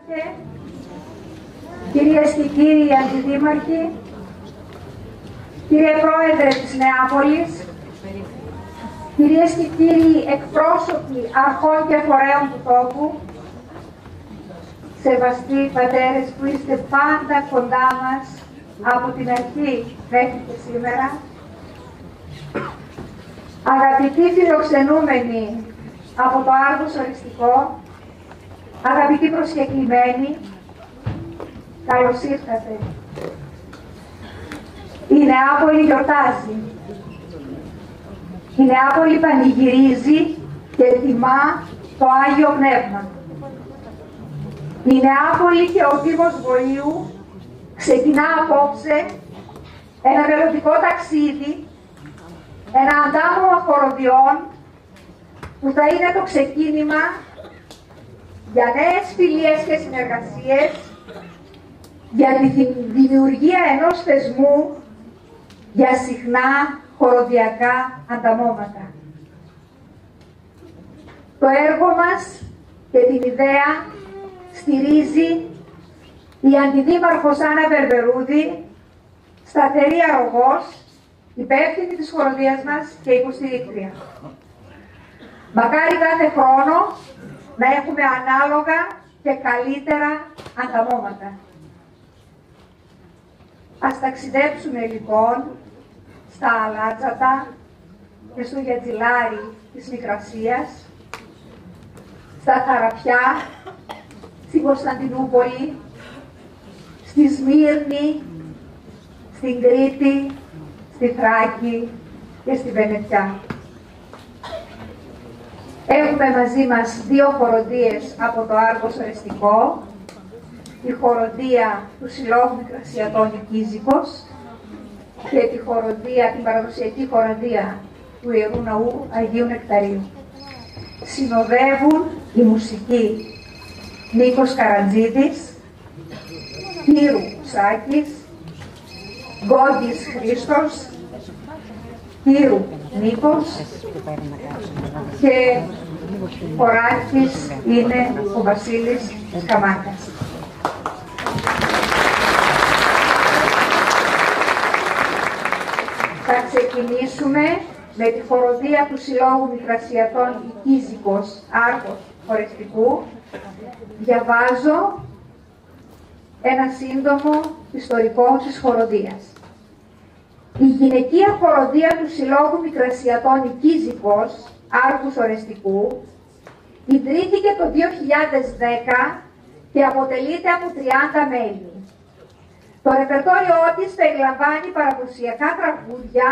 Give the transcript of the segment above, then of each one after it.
Δήμαρχε, κυρίες και κύριοι αντιδήμαρχοι, κύριε Πρόεδρε της Νεάπολης, κυρίες και κύριοι εκπρόσωποι αρχών και φορέων του τόπου, σεβαστοί πατέρες που είστε πάντα κοντά μας από την αρχή μέχρι και σήμερα, αγαπητοί φιλοξενούμενοι από το Άργος Οριστικό, αγαπητοί προσκεκλημένοι, καλώς ήρθατε. Η Νεάπολη γιορτάζει. Η Νεάπολη πανηγυρίζει και τιμά το Άγιο Πνεύμα. Η Νεάπολη και ο Δήμος Βοήου ξεκινά απόψε ένα μελλοντικό ταξίδι, ένα αντάμωμα χοροδιών που θα είναι το ξεκίνημα για νέες φιλίες και συνεργασίες, για τη δημιουργία ενός θεσμού για συχνά χοροδιακά ανταμώματα. Το έργο μας και την ιδέα στηρίζει η Αντιδήμαρχος Άννα Βερβερούδη, σταθερή αρρωγός, υπεύθυνη της χοροδίας μας και υποστηρίκτρια. Μακάρι κάθε χρόνο να έχουμε ανάλογα και καλύτερα ανταμώματα. Ας ταξιδέψουμε λοιπόν στα Αλάτζατα και στο Γιατζιλάρι της Μικρασίας, στα Χαραπιά, στην Κωνσταντινούπολη, στη Σμύρνη, στην Κρήτη, στη Θράκη και στη Βενετιά. Έχουμε μαζί μας δύο χοροδίες από το Άργος Οριστικό, τη χοροδία του Συλλόγου Μικρασιατών Κίζικος και την παραδοσιακή χοροδία του Ιερού Ναού Αγίου Νεκταρίου. Συνοδεύουν η μουσική Νίκος Καρατζίδης, Κύρου Σάκης, Γκόγκης Χρήστος, Κύρου Νίκος και χοράρχης είναι ο Βασίλης Σκαμάκας. Θα ξεκινήσουμε με τη χοροδία του Συλλόγου Μικρασιατών Κίζικος Άργος Οριστικού. Διαβάζω ένα σύντομο ιστορικό της χοροδίας. Η γυναικεία χοροδία του Συλλόγου Μικρασιατών Κίζικος Άργους Οριστικού ιδρύθηκε το 2010 και αποτελείται από 30 μέλη. Το ρεπερτόριό της περιλαμβάνει παραδοσιακά τραγούδια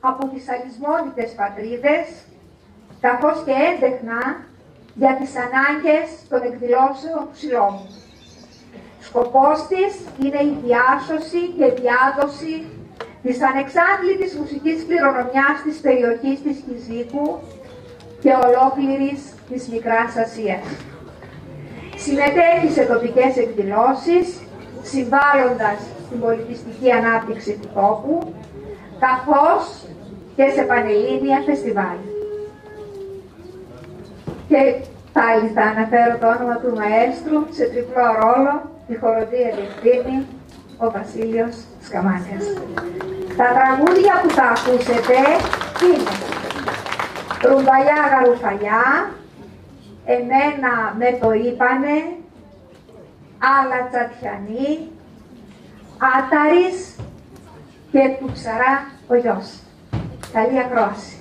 από τις αλυσμόνητες πατρίδες, καθώς και έντεχνα για τις ανάγκες των εκδηλώσεων του Συλλόγου. Σκοπός της είναι η διάσωση και διάδοση της ανεξάντλητης μουσικής κληρονομιάς της περιοχής της Κιζίκου και ολόκληρης της Μικράς Ασίας. Συμμετέχει σε τοπικές εκδηλώσεις, συμβάλλοντας στην πολιτιστική ανάπτυξη του τόπου, καθώς και σε πανελλήνια φεστιβάλ. Και πάλι θα αναφέρω το όνομα του μαέστρου σε τριπλό ρόλο, τη χοροδία διευθύνει ο Βασίλειος Σκαμάκας. Τα τραγούδια που θα ακούσετε είναι «Ρουμπαλιά γαρουφαλιά», «Εμένα με το είπανε», «Άλλα τσατιανή», «Άταρης» και «Του ψαρά ο γιος». Καλή ακρόαση.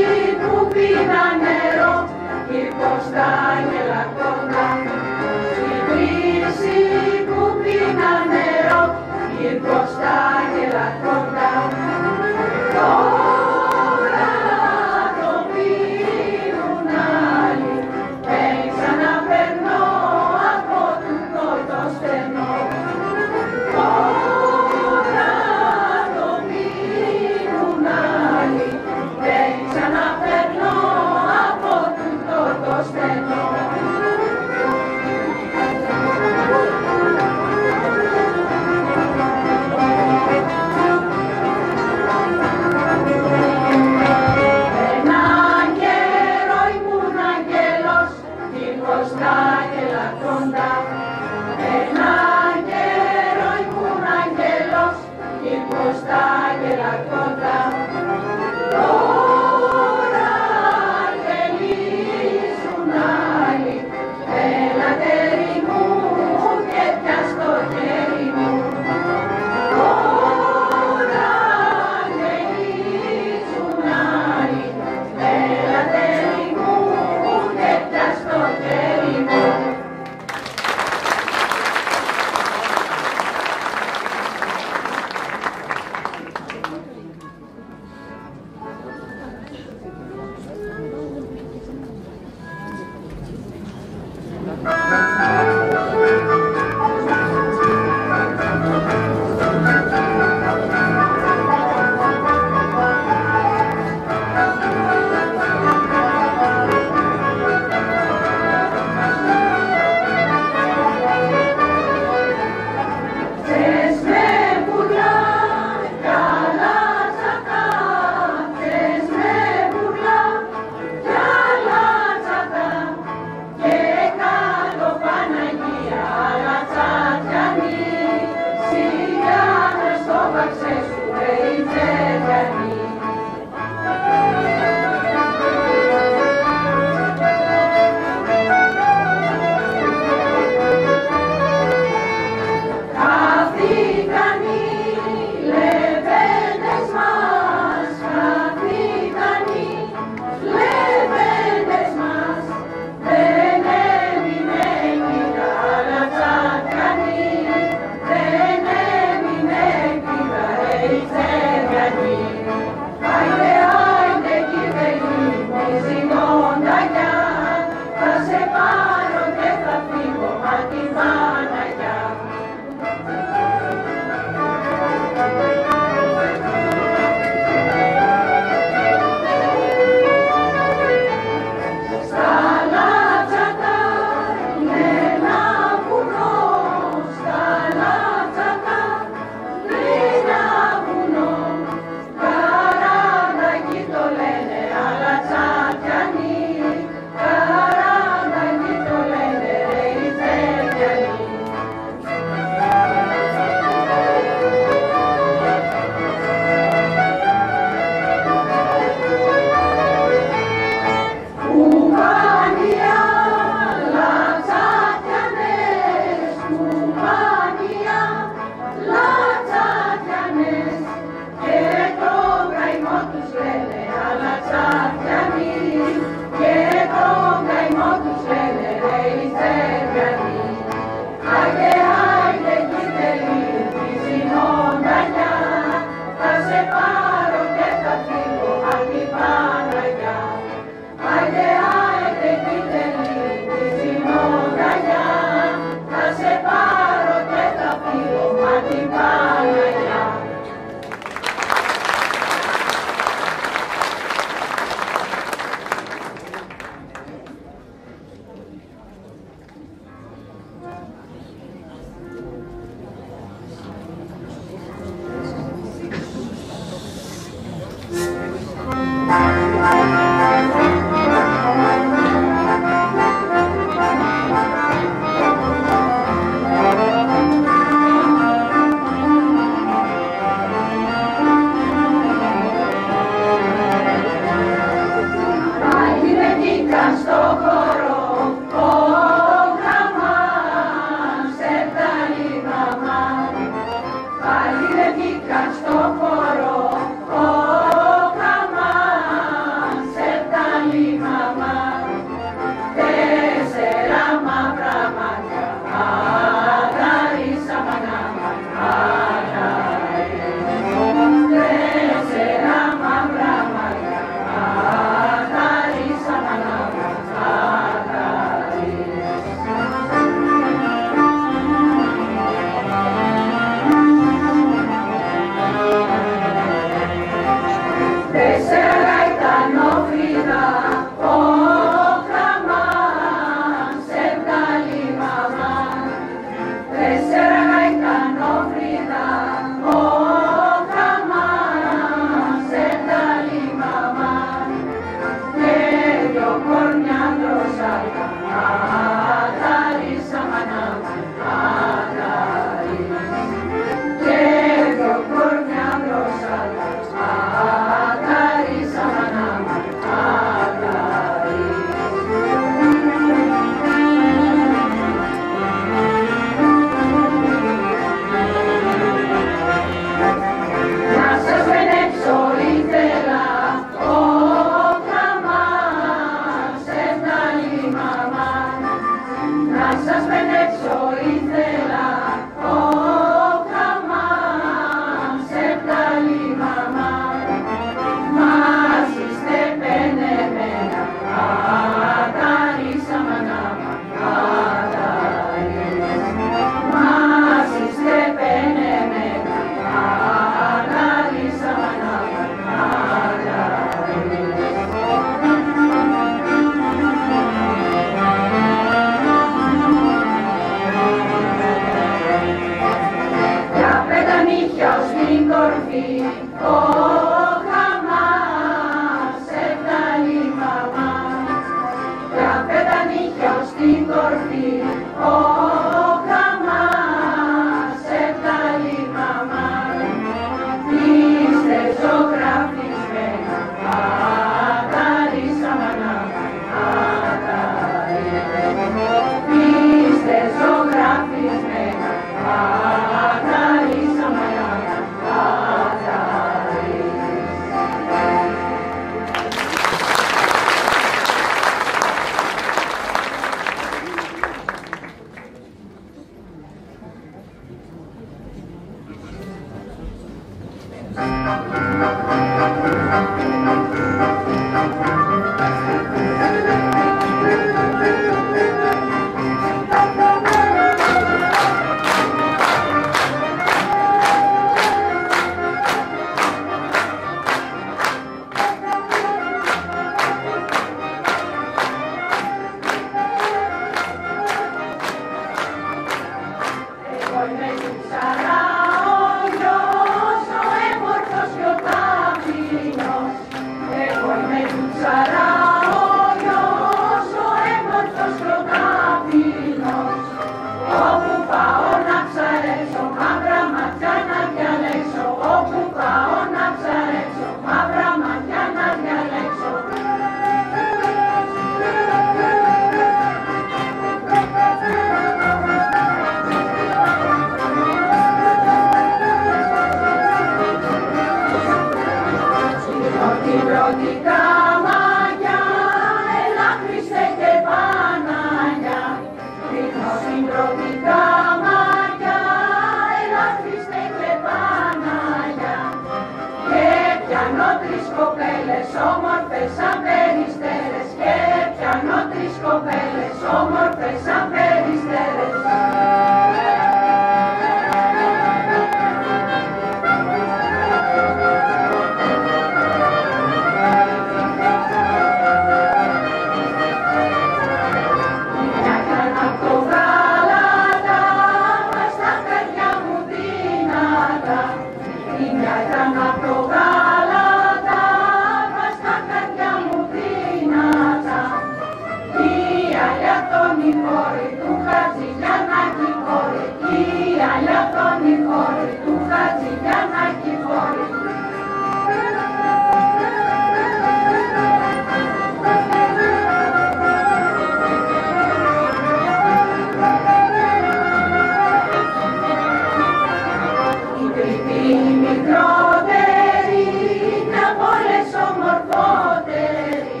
μικρότερη είναι από όλες ομορφότερη,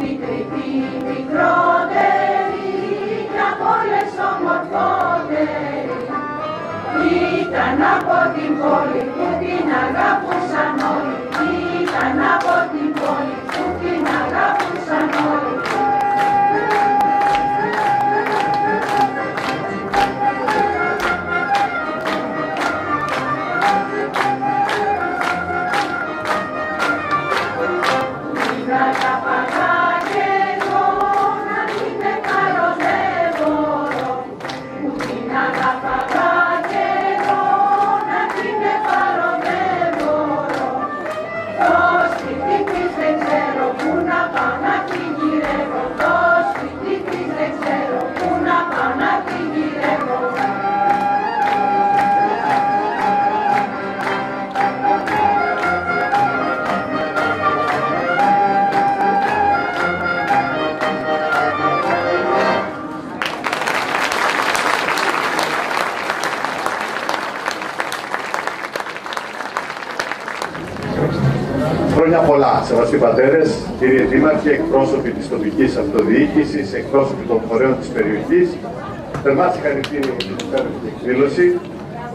η τρίτη μικρότερη είναι από όλες ομορφότερη. Ήταν από την πόλη που την αγαπούσαν όλοι, ήταν από την πόλη που την αγαπούσαν όλοι. Χρόνια πολλά, σεβαστοί πατέρες, κύριε Δήμαρχε, εκπρόσωποι της τοπικής αυτοδιοίκησης, εκπρόσωποι των φορέων της περιοχής. Θερμά συγχαρητήρια για την υπέροχη εκδήλωση.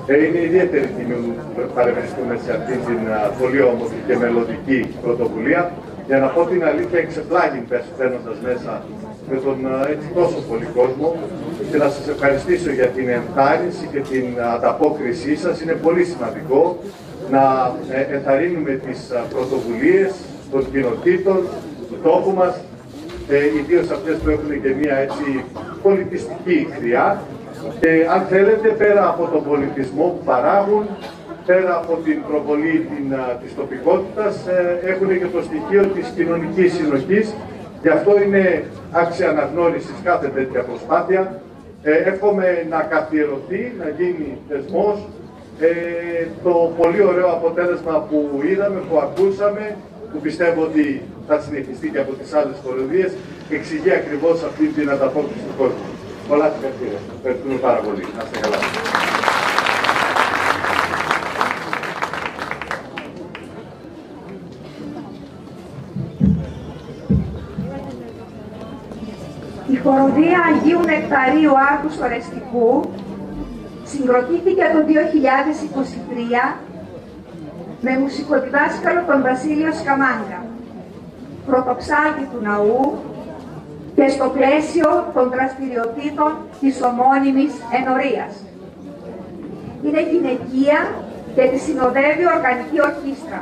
Είναι ιδιαίτερη τιμή μου που παρευρίσκομαι σε αυτήν την πολύ όμορφη και μελλοντική πρωτοβουλία. Για να πω την αλήθεια, εξεπλάγει μπαίνοντας μέσα με τον έτσι τόσο πολύ κόσμο και να σας ευχαριστήσω για την ενθάρρυνση και την ανταπόκρισή σας. Είναι πολύ σημαντικό να ενθαρρύνουμε τις πρωτοβουλίες των κοινοτήτων, του τόπου μας, ιδίως αυτές που έχουν και μια έτσι πολιτιστική χρειά. Και αν θέλετε, πέρα από τον πολιτισμό που παράγουν, πέρα από την προβολή της τοπικότητας, έχουν και το στοιχείο της κοινωνικής συνοχής. Γι' αυτό είναι άξια αναγνώρισης κάθε τέτοια προσπάθεια. Εύχομαι να καθιερωθεί, να γίνει θεσμός. Το πολύ ωραίο αποτέλεσμα που είδαμε, που ακούσαμε, που πιστεύω ότι θα συνεχιστεί και από τις άλλες χοροδίες, εξηγεί ακριβώς αυτή την ανταπόκριση του κόσμου. Πολλά συγχαρητήρια. Ευχαριστούμε πάρα πολύ. Να είστε καλά. Η χοροδία Αγίου Νεκταρίου Άρτους Ορεστικού συγκροτήθηκε το 2023 με μουσικοδιδάσκαλο τον Βασίλειο Σκαμάγκα, πρωτοψάλτη του ναού και στο πλαίσιο των δραστηριοτήτων της ομώνυμης ενορίας. Είναι γυναικεία και τη συνοδεύει οργανική ορχήστρα.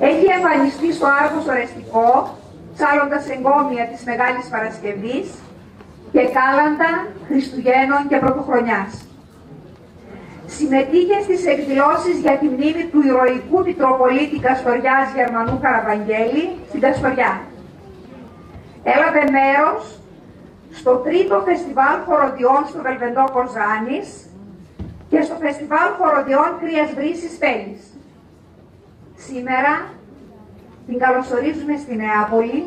Έχει εμφανιστεί στο Άρτος Ορεστικό, ψάλλοντας εγκόμια της Μεγάλης Παρασκευής και κάλαντα Χριστουγέννων και Πρωτοχρονιάς. Συμμετείχε στις εκδηλώσεις για τη μνήμη του ηρωικού Μητροπολίτη Καστοριάς Γερμανού Καραβαγγέλη στην Καστοριά. Έλαβε μέρος στο 3ο Φεστιβάλ Χοροδιών στο Βελβεντό Κοζάνης και στο Φεστιβάλ Χοροδιών Κρύας Βρύσης Πέλης. Σήμερα την καλωσορίζουμε στη Νεάπολη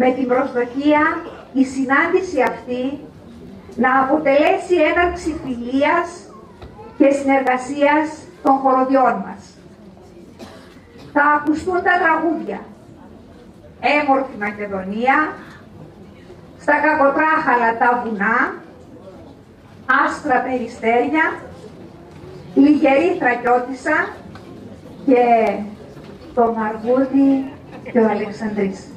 με την προσδοκία η συνάντηση αυτή να αποτελέσει έναρξη φιλίας και συνεργασίας των χοροδιών μας. Θα ακουστούν τα τραγούδια «Έμορφη Μακεδονία», «Στα κακοτράχαλα τα βουνά», «Άστρα περιστέρια», «Λιγερή Θρακιώτισσα» και «Το Μαργούδι και ο Αλεξανδρής».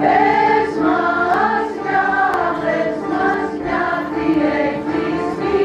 Πες μας μια, τι έχεις δει.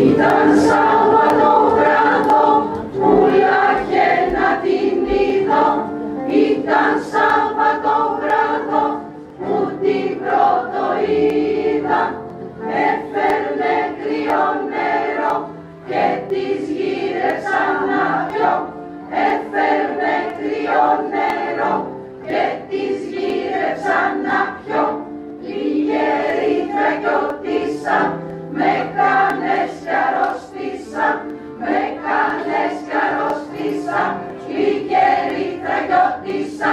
Ήταν Σάββατο βράδο, πουλά και να την είδω. Ήταν Σάββατο βράδο, που την πρώτο είδα. Έφερνε κρύο νερό και της γύρεψα να πιω. Έφερνε κρύο νερό και της γύρεψα να πιω. Λιγερή τραγιώτησα, με κάνες κι αρρώστησα, με κάνες κι αρρώστησα, λιγερή τραγιώτησα.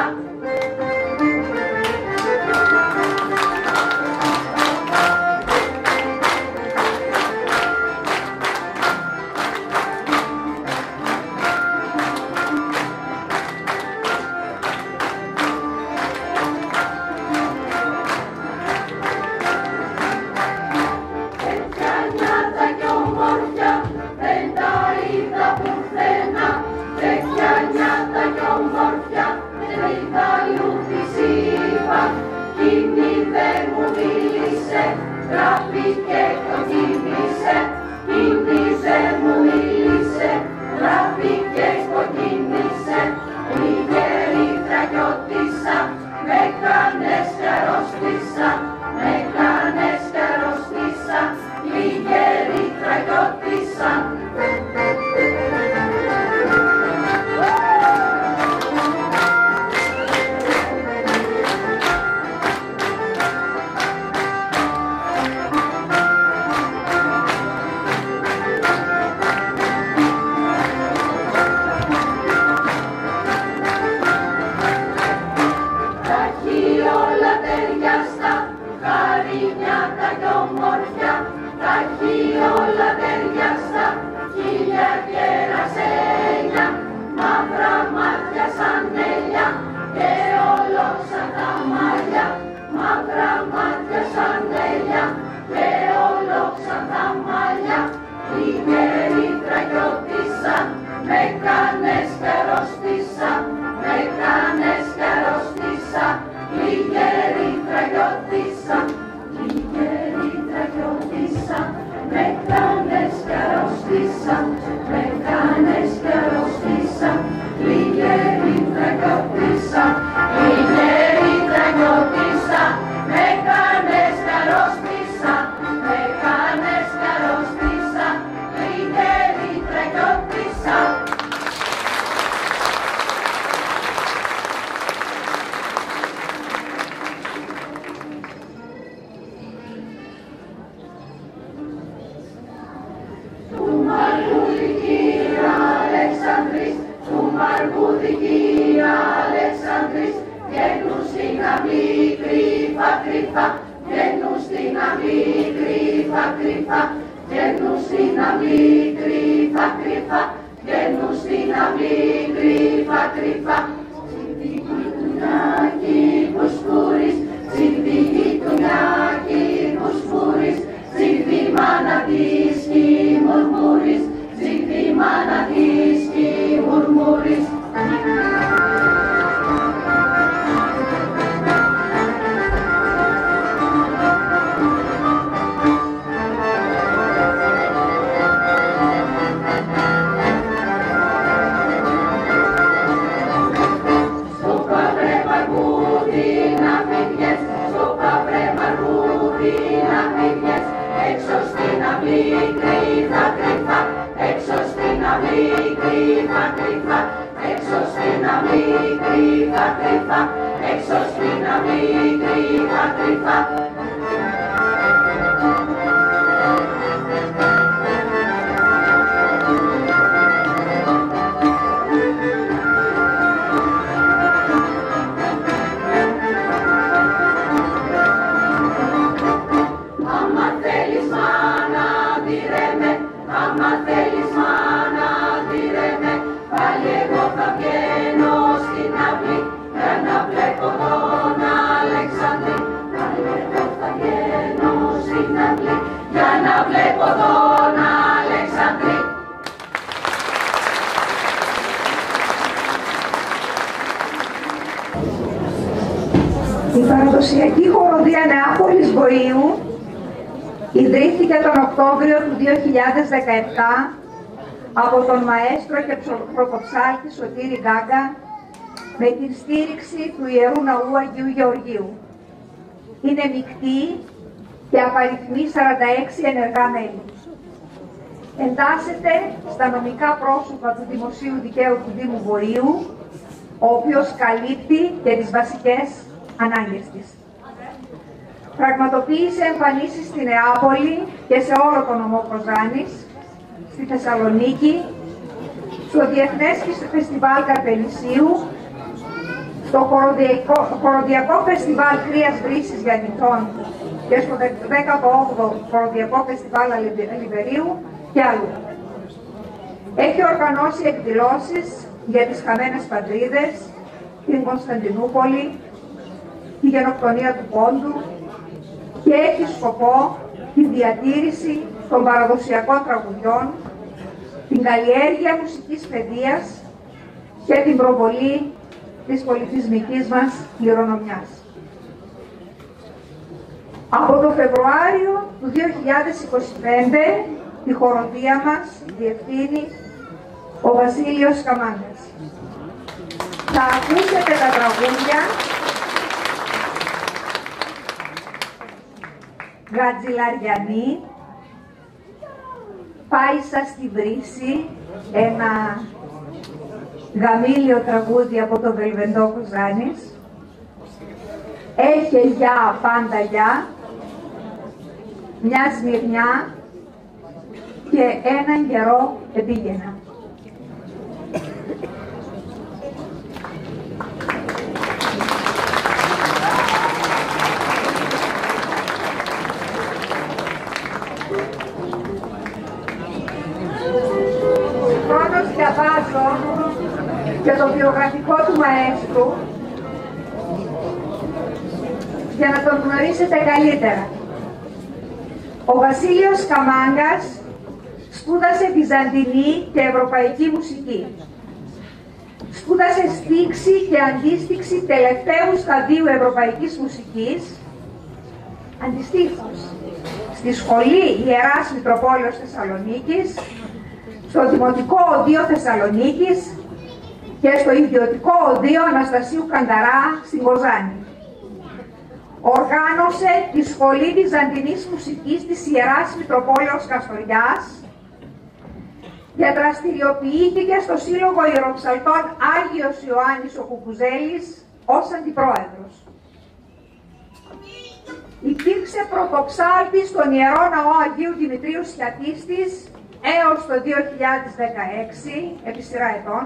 Η παραδοσιακή χοροδία Νεάπολης Βοήου Ιδρύθηκε τον Οκτώβριο του 2017 από τον μαέστρο και πρωτοψάλτη Σωτήρη Γκάγκα με την στήριξη του Ιερού Ναού Αγίου Γεωργίου. Είναι μεικτή και απαριθμεί 46 ενεργά μέλη. Εντάσσεται στα νομικά πρόσωπα του Δημοσίου Δικαίου του Δήμου Βορείου, ο οποίος καλύπτει και τις βασικές ανάγκες της. Πραγματοποίησε εμφανίσεις στη Νεάπολη και σε όλο τον νομό Κοζάνης, στη Θεσσαλονίκη, στο Διεθνές Φεστιβάλ Καρπενησίου, στο Χοροδιακό Φεστιβάλ Κρίας Βρύσης Γιαννητών και στο 18ο Χοροδιακό Φεστιβάλ Λιβερίου και αλλού. Έχει οργανώσει εκδηλώσεις για τις χαμένες πατρίδες, την Κωνσταντινούπολη, τη γενοκτονία του Πόντου και έχει σκοπό τη διατήρηση των παραδοσιακών τραγουδιών, την καλλιέργεια μουσικής παιδείας και την προβολή της πολιτισμικής μας κληρονομιάς. Από το Φεβρουάριο του 2025 τη χοροδία μας διευθύνει ο Βασίλειος Καμάγκας. Θα ακούσετε τα τραγούδια Γατζηλαριανή, Πάισα στη Βρύση, ένα γαμήλιο τραγούδι από το Βελβεντό Κοζάνης, Έχε γιά πάντα γιά, Μια Σμυρνιά και Έναν καιρό επήγαινα. Διαβάζω και το βιογραφικό του μαέστρου για να τον γνωρίσετε καλύτερα. Ο Βασίλειος Καμάγκας σπούδασε βυζαντινή και ευρωπαϊκή μουσική. Σπούδασε στίξη και αντίστοιξη τελευταίου σταδίου ευρωπαϊκής μουσικής, αντιστοίχως στη Σχολή Ιεράς Μητροπόλεως Θεσσαλονίκης, στο Δημοτικό Οδείο Θεσσαλονίκης και στο Ιδιωτικό Οδείο Αναστασίου Κανταρά στην Κοζάνη. Οργάνωσε τη Σχολή Βυζαντινής Μουσικής της Ιεράς Μητροπόλεως Καστοριάς και δραστηριοποιήθηκε στο Σύλλογο Ιεροψαλτών Άγιος Ιωάννης ο Κουκουζέλης ως αντιπρόεδρος. Υπήρξε πρωτοψάλτης στον Ιερό Ναό Αγίου Δημητρίου Σιατίστης έως το 2016, επί σειρά ετών,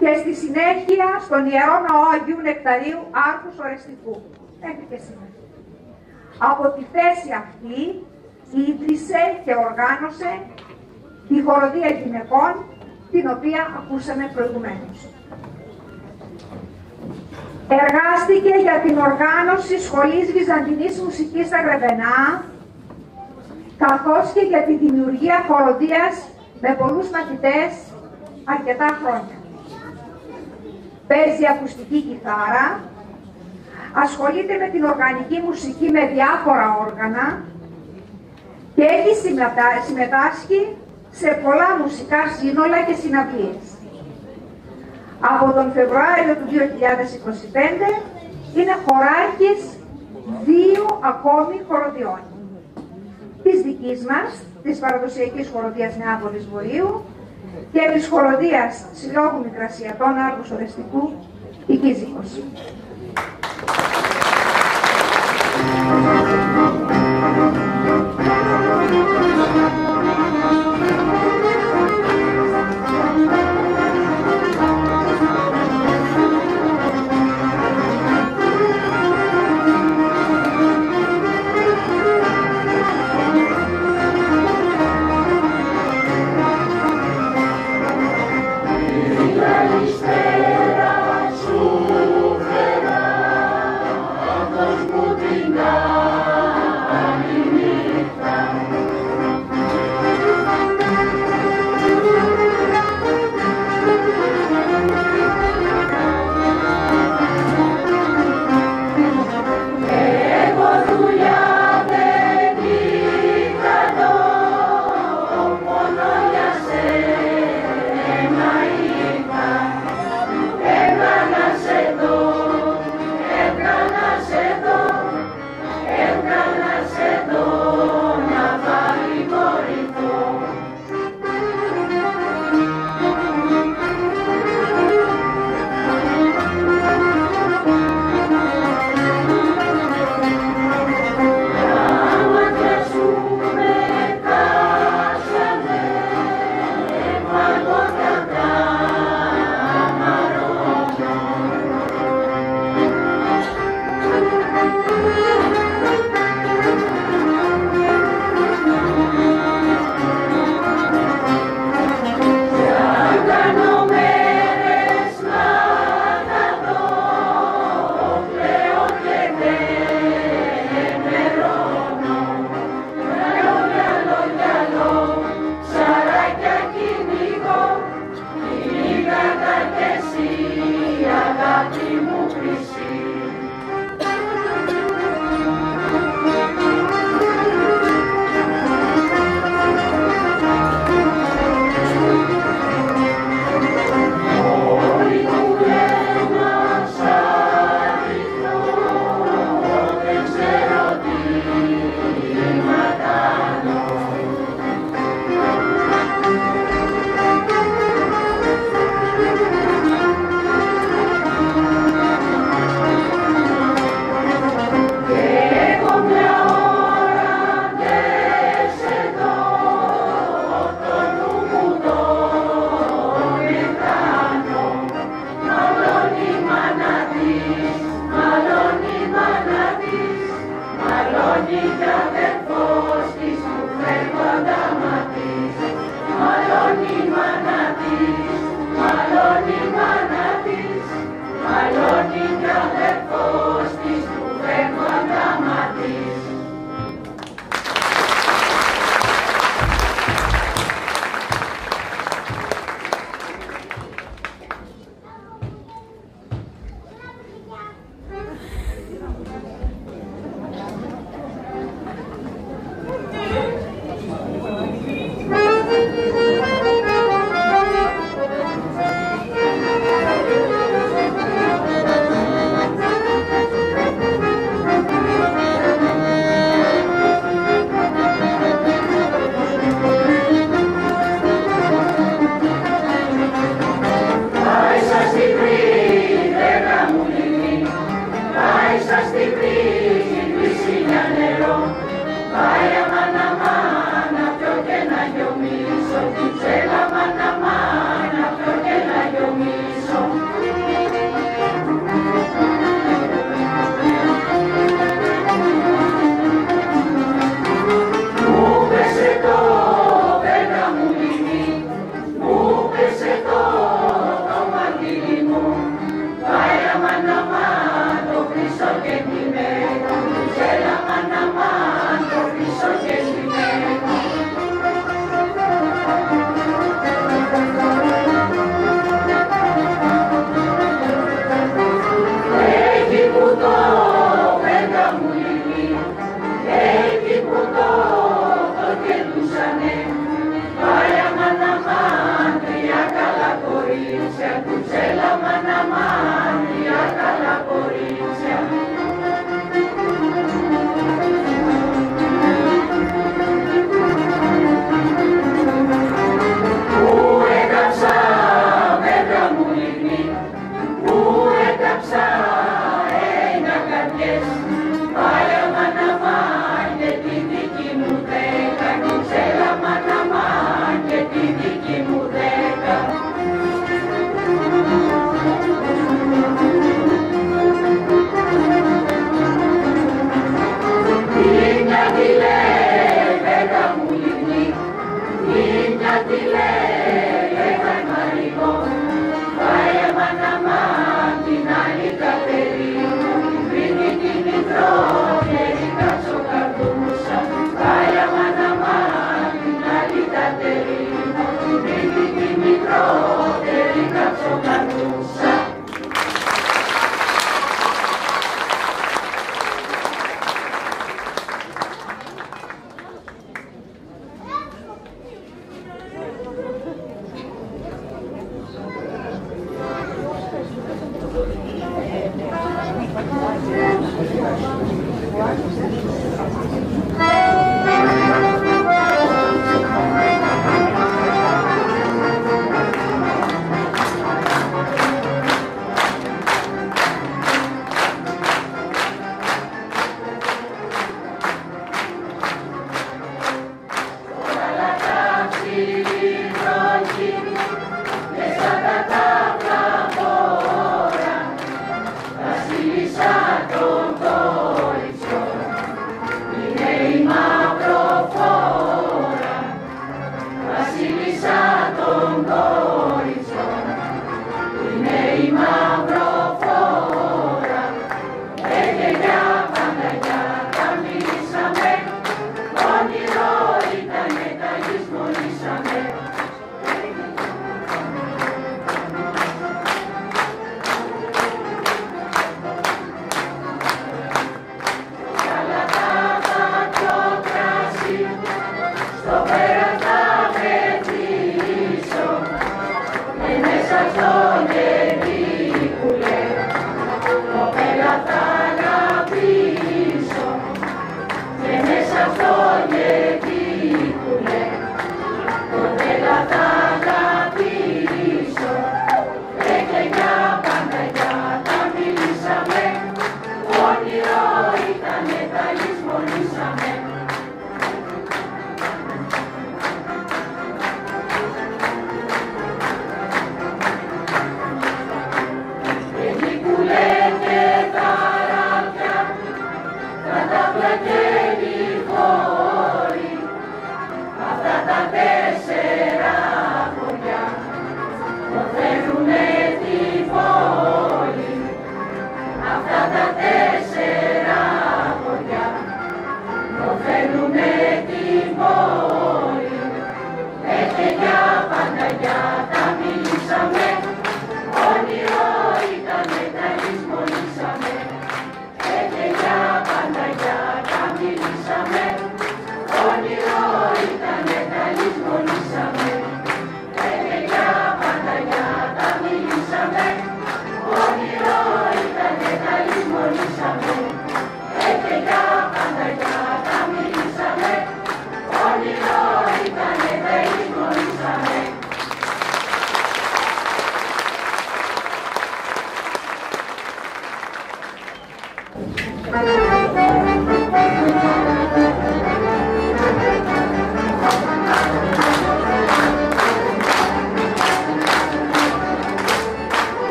και στη συνέχεια στον Ιερό Ναό Αγίου Νεκταρίου Άρχους Ορεστικού, μέχρι και σήμερα. Από τη θέση αυτή ίδρυσε και οργάνωσε τη χοροδία γυναικών, την οποία ακούσαμε προηγουμένως. Εργάστηκε για την οργάνωση Σχολής Βυζαντινής Μουσικής στα Γρεβενά, καθώς και για τη δημιουργία χοροδίας με πολλούς μαθητές αρκετά χρόνια. Παίζει ακουστική κιθάρα, ασχολείται με την οργανική μουσική με διάφορα όργανα και έχει συμμετάσχει σε πολλά μουσικά σύνολα και συναυλίες. Από τον Φεβρουάριο του 2025 είναι χοράρχης 2 ακόμη χοροδιών. Της δικής μας, της παραδοσιακής χοροδίας Νεάπολης Βορείου και της χοροδίας Συλλόγου Μικρασιατών Άρχους Ορεστικού η Κίζικος. Καλησπέρα σου φέρα, αυτός μου την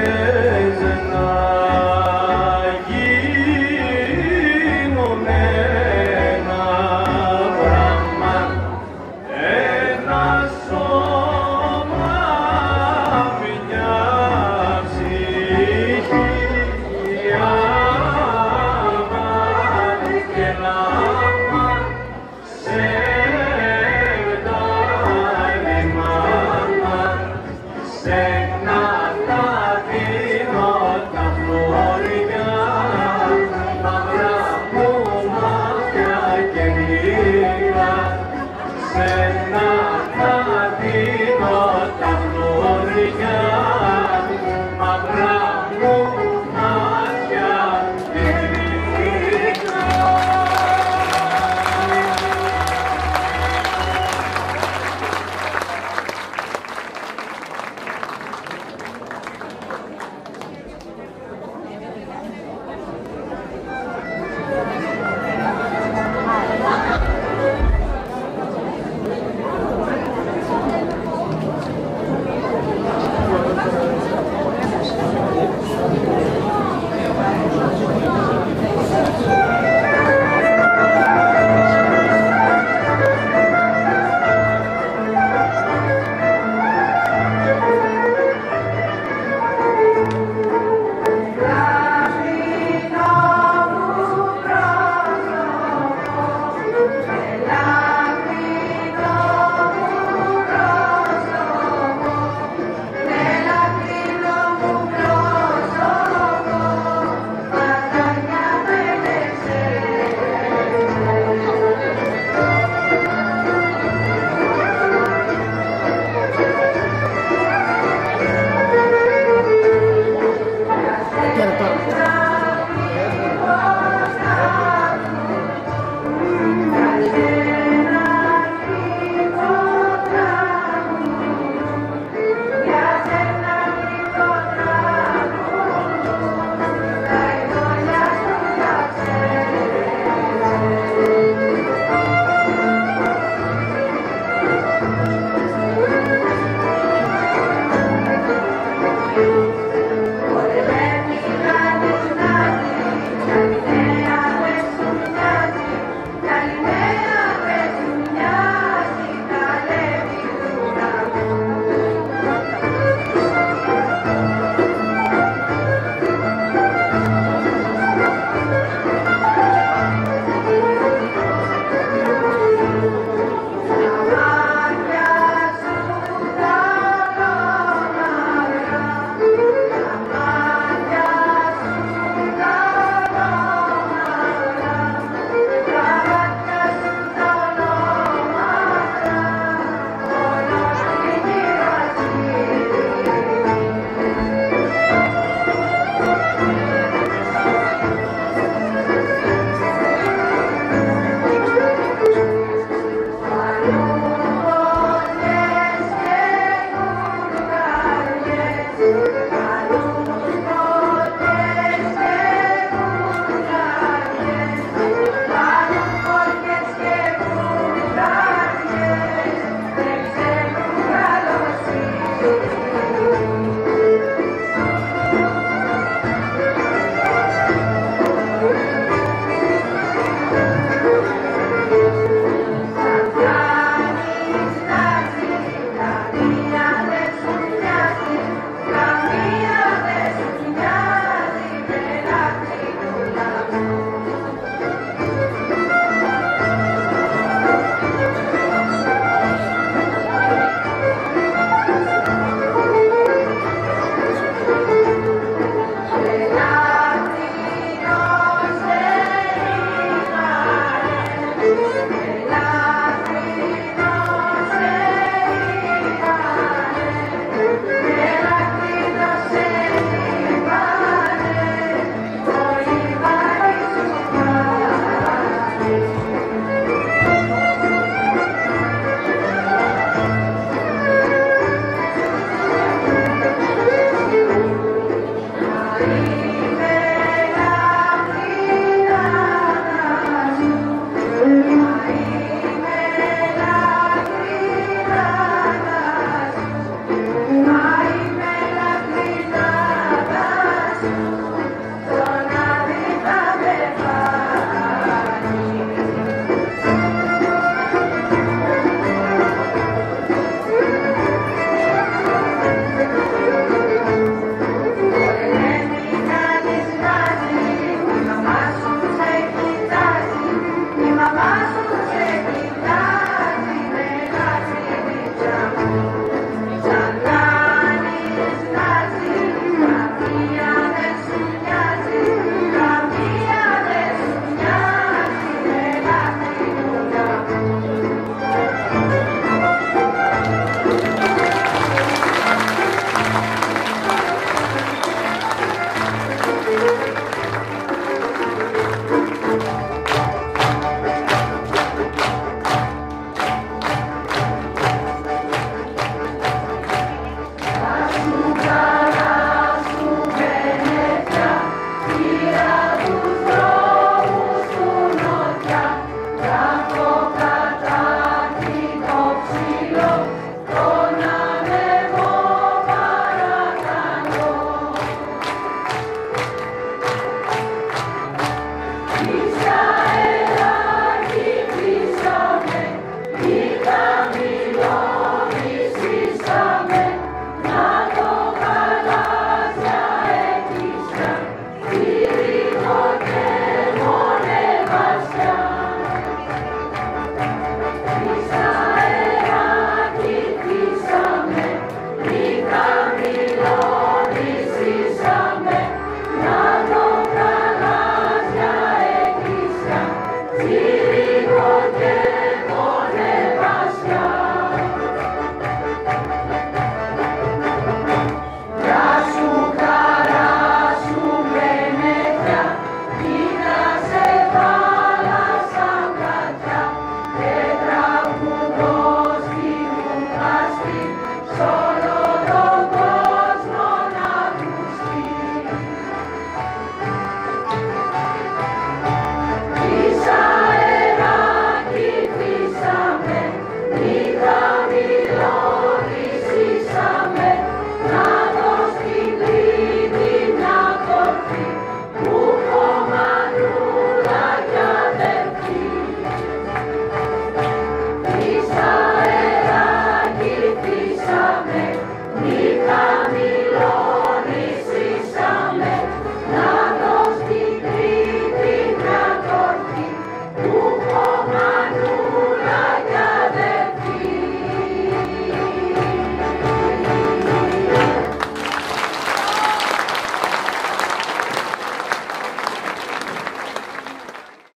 και